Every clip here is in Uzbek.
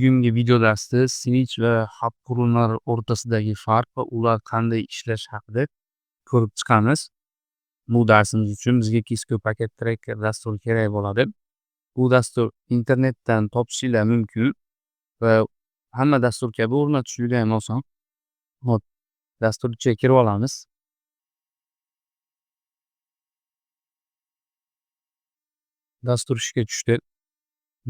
Bugungi video darsda switch va hub qurilmalari o'rtasidagi farq va ular qanday ishlashi haqida ko'rib chiqamiz. Bu darsimiz uchun bizga Kisco Packet Tracker dasturi kerak bo'ladi. Bu dastur internetdan topishingiz mumkin va hamma dastur kabi o'rnatish juda ham oson. Hop, dastur ichiga kirib olamiz. Dastur ishga tushdi.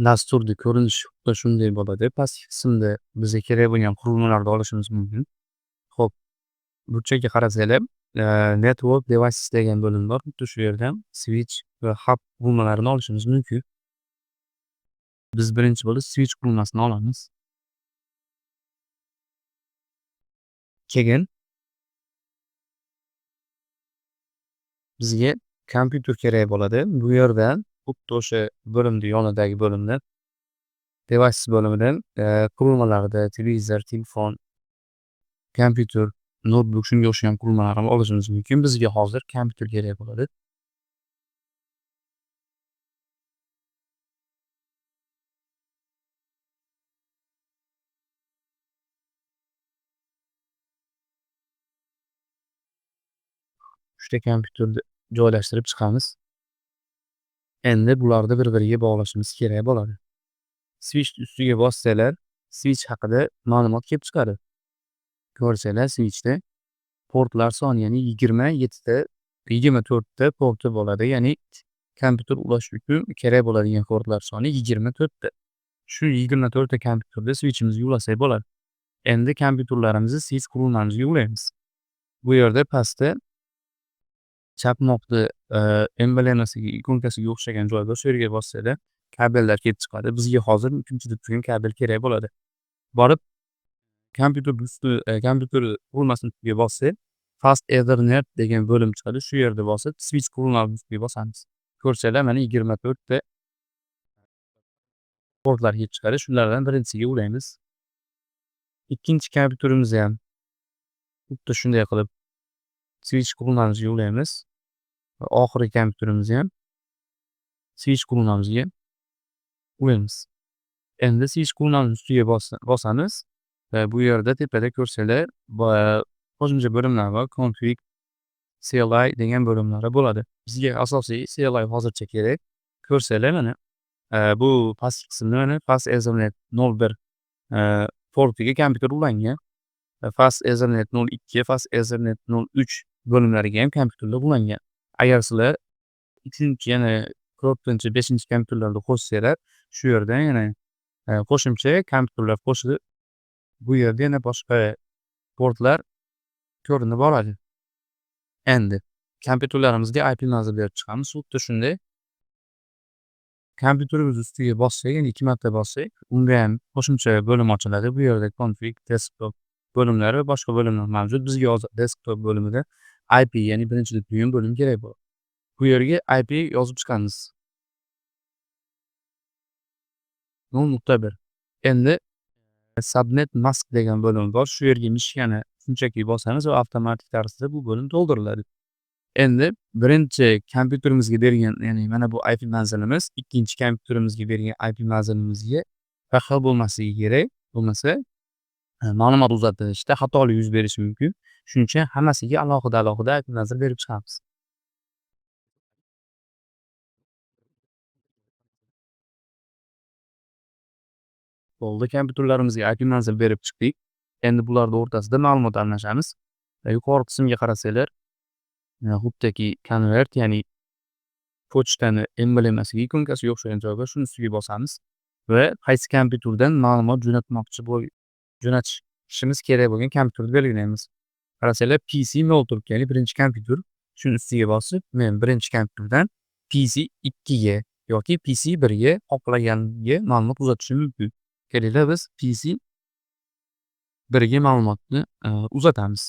Dasturning ko'rinishi xuddi shunday bo'ladi. Pastki qismda bizga kerak bo'lgan qurilmalarni olishimiz mumkin. Xo'p, burchakka qarasanglar, network devices degan bo'lim bor. Xuddi shu yerdan switch va hub qurilmalarini olishimiz mumkin. Biz birinchi bo'lib switch qurilmasini olamiz. Keyin bizga kompyuter kerak bo'ladi. Bu yerdan xuddi o'sha bo'limning yonidagi bo'limdan devices bo'limidan qurilmalarda televizor, telefon, kompyuter, notebook shunga o'xshagan qurilmalarni olishimiz mumkin. Bizga hozir kompyuter kerak bo'ladi. Uchta kompyuterni joylashtirib chiqamiz. Endi bularni bir-biriga bog'lashimiz kerak bo'ladi. Switch ustiga bossanglar, switch haqida ma'lumot kelib chiqadi. Ko'rsanglar, switchda portlar soni, ya'ni 24 ta porti bo'ladi. Ya'ni kompyuter ulash uchun kerak bo'ladigan portlar soni 24 ta. Shu 24 ta kompyuterda switchimizga ulasak bo'ladi. Endi kompyuterlarimizni switch qurilmamizga ulaymiz. Bu yerda pastda chaqmoqni emblemasiga, ikonkasiga o'xshagan joy bor. Shu yerga bossanglar, kabellar kelib chiqadi. Bizga hozir uchinchi turgan kabel kerak bo'ladi. Borib kompyuter qurilmasini ustiga bossak, Fast Ethernet degan bo'lim chiqadi. Shu yerda bosib, switch qurilmasi ustiga bosamiz. Ko'rsanglar, mana 24 ta portlar kelib chiqadi. Shulardan birinchisiga ulaymiz. Ikkinchi kompyuterimizni ham xuddi shunday qilib switch qurilmamizga ulaymiz. Va oxirgi kompyuterimizni ham switch qurilmamizga ulaymiz. Endi switch qurilmamiz ustiga bosamiz va bu yerda tepada ko'rsanglar, qo'shimcha bo'limlar bor. Config, CLI degan bo'limlari bo'ladi. Bizga asosiy CLI hozircha kerak. Ko'rsanglar, mana bu pastki qismda mana Fast Ethernet 01 portiga kompyuter ulangan. Fast Ethernet 02, Fast Ethernet 03 bo'limlariga ham kompyuterlar ulangan. Agar sizlar 3-chi, yana 4-chi, 5-chi kompyuterlarni qo'shsanglar, shu yerdan yana qo'shimcha kompyuterlar qo'shilib, bu yerda yana boshqa portlar ko'rinib boradi. Endi kompyuterlarimizga IP manzil berib chiqamiz. Xuddi shunday kompyuterimiz ustiga bossak, yana 2 marta bossak, unga ham qo'shimcha bo'lim ochiladi. Bu yerda config, desktop bo'limlari va boshqa bo'limlar mavjud. Bizga hozir desktop bo'limida IP, ya'ni birinchi turgan bo'lim kerak bo'ladi. Bu yerga IP yozib chiqamiz. 0.1. Endi subnet mask degan bo'lim bor. Shu yerga mishkani shunchaki bosamiz va avtomatik tarzda bu bo'lim to'ldiriladi. Endi birinchi kompyuterimizga bergan, ya'ni mana bu IP manzilimiz ikkinchi kompyuterimizga bergan IP manzilimizga bir xil bo'lmasligi kerak. Bo'lmasa ma'lumot uzatilishda xatolik yuz berishi mumkin. Shuning uchun hammasiga alohida IP manzil berib chiqamiz. Bo'ldi, kompyuterlarimizga IP manzil berib chiqdik. Endi bularning o'rtasida ma'lumot almashamiz. Yuqori qismga qarasanglar, xuddaki konvert, ya'ni pochtani emblemasiga, ikonkasiga o'xshagan joy bor. Shuni ustiga bosamiz va qaysi kompyuterdan ma'lumot jo'natishimiz kerak bo'lgan kompyuterni belgilaymiz. Qarasanglar, PC 0 ya'ni birinchi kompyuter. Shuni ustiga bosib, men birinchi kompyuterdan PC 2 ga yoki PC 1 ga xohlaganiga ma'lumot uzatishim mumkin. Kelinglar, biz PC 1 ga ma'lumotni uzatamiz.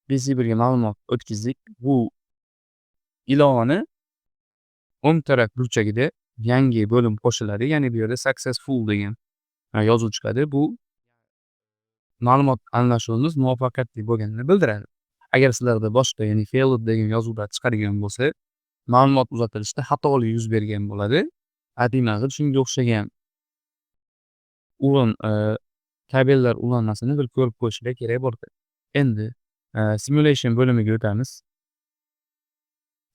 PC 1 ga ma'lumot o'tkazdik. Bu ilovani o'ng taraf burchagida yangi bo'lim qo'shiladi. Ya'ni bu yerda successful degan yozuv chiqadi. Bu ma'lumot almashuvimiz muvaffaqiyatli bo'lganini bildiradi. Agar sizlarda boshqa, ya'ni failed degan yozuvlar chiqadigan bo'lsa, ma'lumot uzatilishda xatolik yuz bergan bo'ladi. IP manzil shunga o'xshagan ulan kabellar ulanmasini bir ko'rib qo'yishlar kerak bo'ladi. Endi simulation bo'limiga o'tamiz.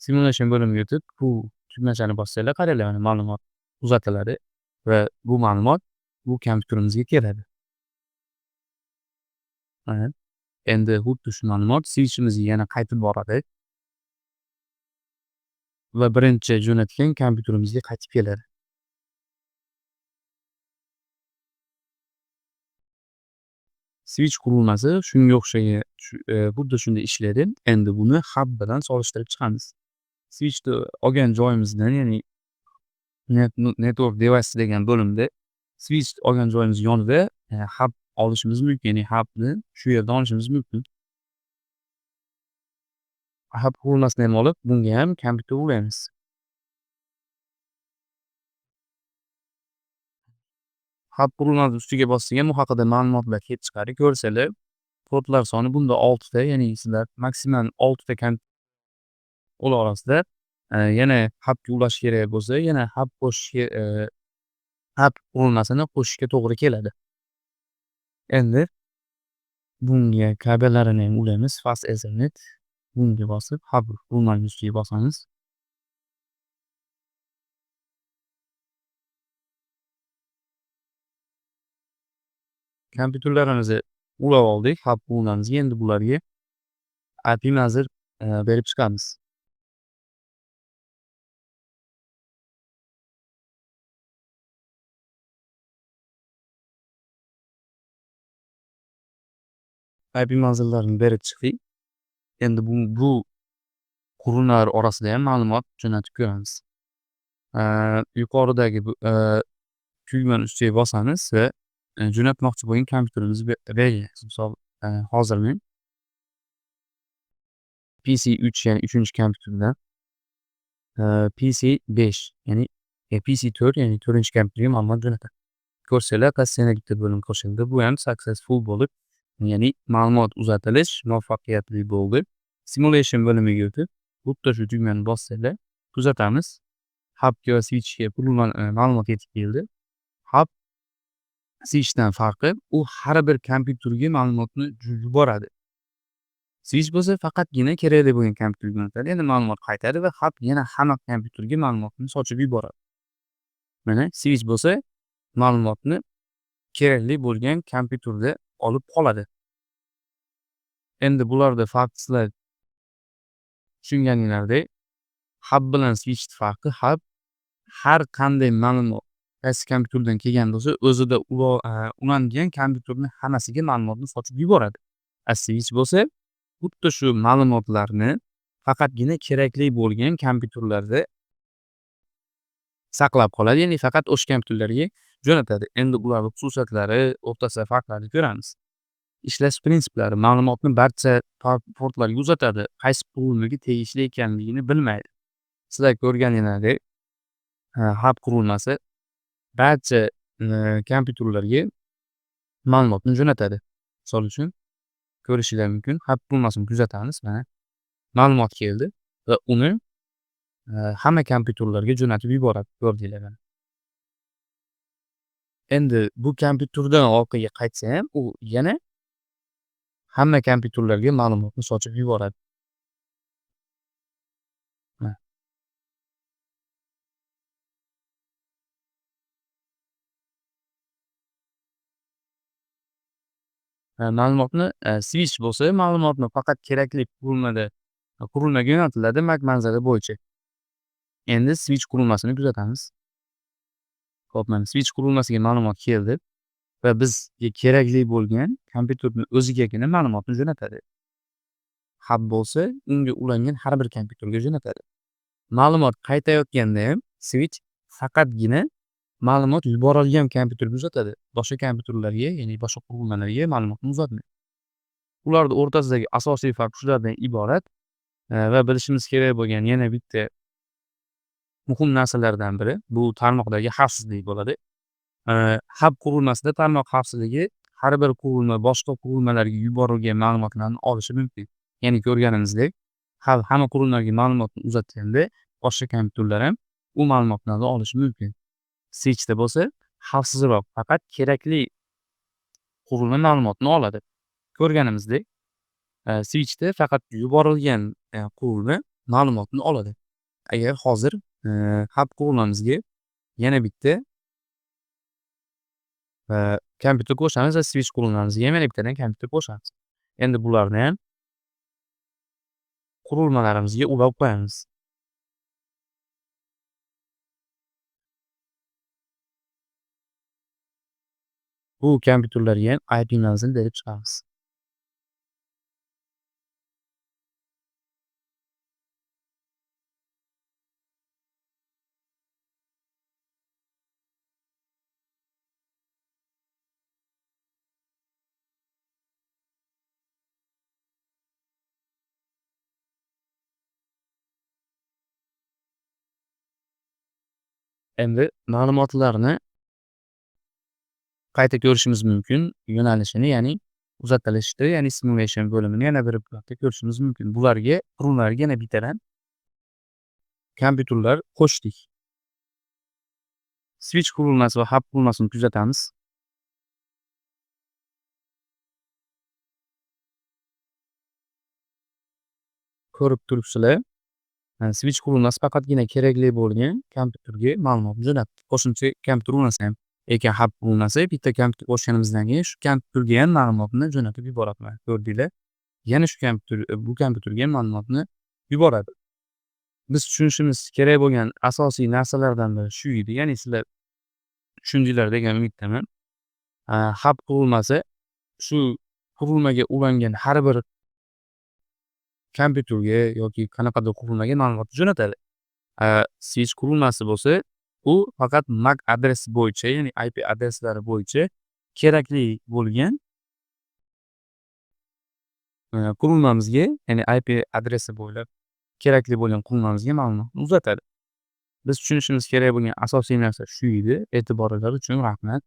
Simulation bo'limiga o'tib, bu tugmachani bossanglar qaranglar, mana ma'lumot uzatiladi va bu ma'lumot bu kompyuterimizga keladi. Mana endi xuddi shu ma'lumot switchimizga yana qaytib boradi va birinchi jo'natgan kompyuterimizga qaytib keladi. Switch qurilmasi shunga o'xshagan xuddi shunday ishlaydi. Endi buni hub bilan solishtirib chiqamiz. Switchni olgan joyimizdan, ya'ni network device degan bo'limda switch olgan joyimiz yonida hub olishimiz mumkin. Ya'ni hubni shu yerdan olishimiz mumkin. Hub qurilmasini ham olib, bunga ham kompyuter ulaymiz. Hub qurilmasi ustiga bossak ham u haqida ma'lumotlar kelib chiqadi. Ko'rsalar, portlar soni bunda 6 ta, ya'ni sizlar maksimal 6 ta ular orasida yana hubga ulash kerak bo'lsa, yana hub qo'shishga hub qurilmasini qo'shishga to'g'ri keladi. Endi bunga kabellarini ham ulaymiz. Fast Ethernet bunga bosib, hub qurilmasining ustiga bosamiz. Kompyuterlarimizni ulab oldik hub qurilmamizga. Endi bularga IP manzil berib chiqamiz. IP manzillarini berib chiqdik. Endi bu qurilmalar orasida ham ma'lumot jo'natib ko'ramiz. Yuqoridagi bu tugmani ustiga bosamiz va jo'natmoqchi bo'lgan kompyuterimizni belgilaymiz. Misol hozir men PC3 ya'ni 3-chi kompyuterdan PC5 ya'ni PC4 ya'ni 4-chi kompyuterga ma'lumot jo'natadi. Ko'rsanglar qassiyana bitta bo'lim qo'shildi. Bu ham successful bo'lib, ya'ni ma'lumot uzatilish muvaffaqiyatli bo'ldi. Simulation bo'limiga o'tib, xuddi shu tugmani bossanglar kuzatamiz. Hubga va switchga ma'lumot yetib keldi. Hub switchdan farqi, u har bir kompyuterga ma'lumotni yuboradi. Switch bo'lsa faqatgina kerakli bo'lgan kompyuterga jo'natadi. Endi ma'lumot qaytadi va hub yana hamma kompyuterga ma'lumotni sochib yuboradi. Mana switch bo'lsa ma'lumotni kerakli bo'lgan kompyuterda olib qoladi. Endi bularda farq sizlar tushunganinglardek, hub bilan switch farqi, hub har qanday ma'lumot qaysi kompyuterdan kelgan bo'lsa, o'zida ulangan kompyuterning hammasiga ma'lumotni sochib yuboradi. Switch bo'lsa, xuddi shu ma'lumotlarni faqatgina kerakli bo'lgan kompyuterlarda saqlab qoladi, ya'ni faqat o'sha kompyuterlarga jo'natadi. Endi ularning xususiyatlari o'rtasida farqlarni ko'ramiz. Ishlash prinsiplari ma'lumotni barcha portlarga uzatadi. Qaysi qurilmaga tegishli ekanligini bilmaydi. Sizlar ko'rganinglardek, hub qurilmasi barcha kompyuterlarga ma'lumotni jo'natadi. Misol uchun ko'rishinglar mumkin. Hub qurilmasini kuzatamiz. Mana ma'lumot keldi va uni hamma kompyuterlarga jo'natib yuboradi. Ko'rdinglar mana. Endi bu kompyuterdan orqaga qaytsa ham, u yana hamma kompyuterlarga ma'lumotni sochib yuboradi. Ma'lumotni switch bo'lsa, ma'lumotni faqat kerakli qurilmaga yo'naltiladi MAC manzili bo'yicha. Endi switch qurilmasini kuzatamiz. Xo'p, mana switch qurilmasiga ma'lumot keldi va bizga kerakli bo'lgan kompyuterning o'zigagina ma'lumotni jo'natadi. Hub bo'lsa, unga ulangan har bir kompyuterga jo'natadi. Ma'lumot qaytayotganda ham switch faqatgina ma'lumot yuborilgan kompyuterga uzatadi. Boshqa kompyuterlarga, ya'ni boshqa qurilmalarga ma'lumotni uzatmaydi. Ularning o'rtasidagi asosiy farq shulardan iborat va bilishimiz kerak bo'lgan yana bitta muhim narsalardan biri bu tarmoqdagi xavfsizlik bo'ladi. Hub qurilmasida tarmoq xavfsizligi har bir qurilma boshqa qurilmalarga yuborilgan ma'lumotlarni olishi mumkin. Ya'ni ko'rganimizdek, hamma qurilmalarga ma'lumotni uzatganda boshqa kompyuterlar ham u ma'lumotlarni olishi mumkin. Switchda bo'lsa, xavfsizroq, faqat kerakli qurilma ma'lumotni oladi. Ko'rganimizdek, switchda faqat yuborilgan, qurilma ma'lumotni oladi. Agar hozir, hub qurilmamizga yana bitta, kompyuter qo'shamiz va switch qurilmamizga ham yana bittadan kompyuter qo'shamiz. Endi bularniyam qurilmalarimizga ulab qo'yamiz. Bu kompyuterlarga ham IP manzil berib chiqamiz. Endi ma'lumotlarni qayta ko'rishimiz mumkin. Yo'nalishini, ya'ni uzatilishni, ya'ni simulation bo'limini yana bir marta ko'rishimiz mumkin. Bularga qurilmalarga yana bittadan kompyuterlar qo'shdik. Switch qurilmasi va hub qurilmasini kuzatamiz. Ko'rib turibsizlar, switch qurilmasi faqatgina kerakli bo'lgan kompyuterga ma'lumot jo'natdi. Qo'shimcha kompyuter qurilmasi ham lekin hub qurilmasi bitta kompyuter qo'shganimizdan keyin shu kompyuterga ham ma'lumotni jo'natib yuboradi. Ko'rdinglar? Yana shu kompyuter bu kompyuterga ham ma'lumotni yuboradi. Biz tushunishimiz kerak bo'lgan asosiy narsalardan biri shu edi. Ya'ni sizlar tushundinglar degan umiddaman. Hub qurilmasi shu qurilmaga ulangan har bir kompyuterga yoki qanaqadir qurilmaga ma'lumot jo'natadi. Switch qurilmasi bo'lsa, u faqat MAC adresi bo'yicha, ya'ni IP adreslari bo'yicha kerakli bo'lgan qurilmamizga, ya'ni IP adresi bo'ylab kerakli bo'lgan qurilmamizga ma'lumotni uzatadi. Biz tushunishimiz kerak bo'lgan asosiy narsa shu edi. E'tiboringlar uchun rahmat.